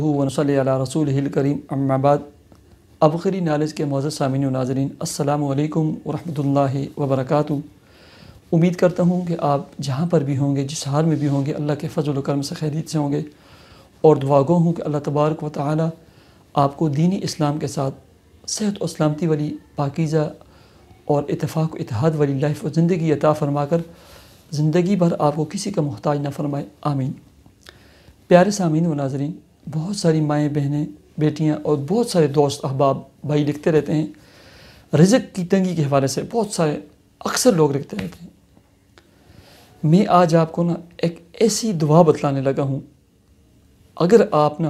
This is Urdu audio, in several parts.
ونصلی علی رسولہ الکریم اما بعد. ابقری نالج کے معزز سامعین و ناظرین، السلام علیکم ورحمۃ اللہ وبرکاتہ. امید کرتا ہوں کہ آپ جہاں پر بھی ہوں گے، جس حال میں بھی ہوں گے، اللہ کے فضل و کرم سے خیریت سے ہوں گے، اور دعا گو ہوں کہ اللہ تبارک و تعالی آپ کو دینی اسلام کے ساتھ صحت و سلامتی والی پاکیزہ اور اتفاق و اتحاد والی لائف و زندگی عطا فرما کر زندگی بھر آپ کو کسی کا محتاج نہ فرمائے، آمین. پیارے سامعین و ناظرین، بہت ساری مائیں بہنیں بیٹیاں اور بہت سارے دوست احباب بھائی لکھتے رہتے ہیں رزق کی تنگی کے حوالے سے. بہت سارے اکثر لوگ لکھتے رہتے ہیں. میں آج آپ کو ایک ایسی دعا بتلانے لگا ہوں. اگر آپ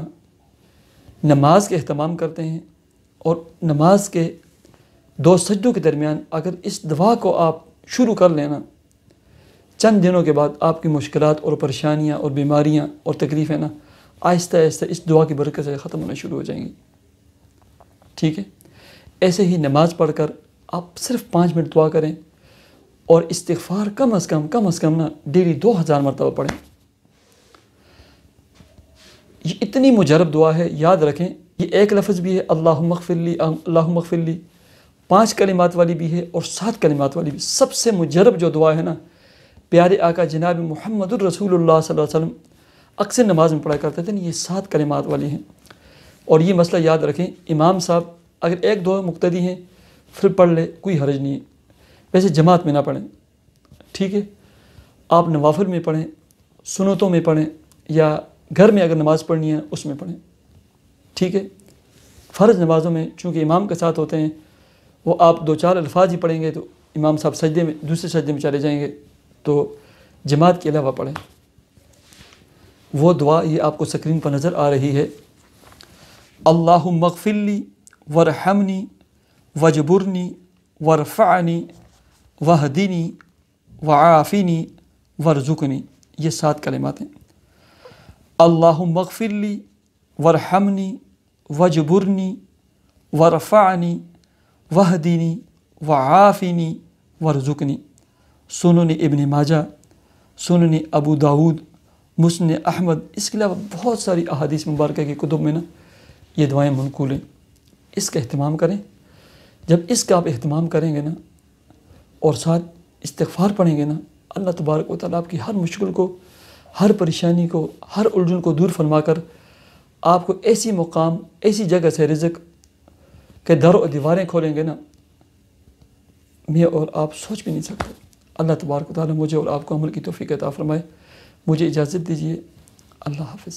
نماز کے اہتمام کرتے ہیں اور نماز کے 2 سجدوں کے درمیان اگر اس دعا کو آپ شروع کر لینا، چند دنوں کے بعد آپ کی مشکلات اور پریشانیاں اور بیماریاں اور تکلیفیں آہستہ آہستہ اس دعا کی برکت سے ختم ہونا شروع ہو جائیں گی. ٹھیک ہے؟ ایسے ہی نماز پڑھ کر آپ صرف 5 منٹ دعا کریں اور استغفار کم از کم ڈیلی 2000 مرتبہ پڑھیں. یہ اتنی مجرب دعا ہے، یاد رکھیں. یہ ایک لفظ بھی ہے اللہم اغفرلی، اللہم اغفرلی، 5 کلمات والی بھی ہے اور 7 کلمات والی بھی. سب سے مجرب جو دعا ہے پیارے آقا جناب محمد الرسول اللہ صلی اللہ علیہ وسلم اکثر نماز میں پڑھا کرتے تھے، یہ 7 کلمات والی ہیں. اور یہ مسئلہ یاد رکھیں، امام صاحب اگر 1-2 مقتدی ہیں پھر پڑھ لے، کوئی حرج نہیں ہے. ویسے جماعت میں نہ پڑھیں. ٹھیک ہے؟ آپ نوافل میں پڑھیں، سنتوں میں پڑھیں، یا گھر میں اگر نماز پڑھنی ہے اس میں پڑھیں. ٹھیک ہے؟ فرض نمازوں میں چونکہ امام کے ساتھ ہوتے ہیں، وہ آپ 2-4 الفاظ ہی پڑھیں گے تو امام صاحب سجدے میں دوسرے سجدے میں چلے جائیں گے، تو جماعت کے علاوہ پڑھیں. وہ دعا یہ آپ کو سکرین پر نظر آ رہی ہے. اللہم اغفرلی وارحمنی واجبرنی وارفعنی واھدنی وعافنی ورزقنی. یہ 7 کلمات ہیں. اللہم اغفرلی وارحمنی واجبرنی وارفعنی واھدنی وعافنی ورزقنی. سنن ابن ماجہ، سنن ابو داود، مسند احمد، اس کے علاوہ بہت ساری احادیث مبارکہ کی کتب میں یہ دعائیں منقول ہیں. اس کا اہتمام کریں. جب اس کا آپ اہتمام کریں گے اور ساتھ استغفار پڑھیں گے اللہ تبارک و تعالیٰ آپ کی ہر مشکل کو، ہر پریشانی کو، ہر الجھن کو دور فرما کر آپ کو ایسی مقام، ایسی جگہ سے رزق کے در و دیواریں کھولیں گے میں اور آپ سوچ بھی نہیں سکتے. اللہ تبارک و تعالیٰ مجھے اور آپ کو عمل کی توفیق عطا فرمائے. مجھے اجازت دیجیے. اللہ حافظ.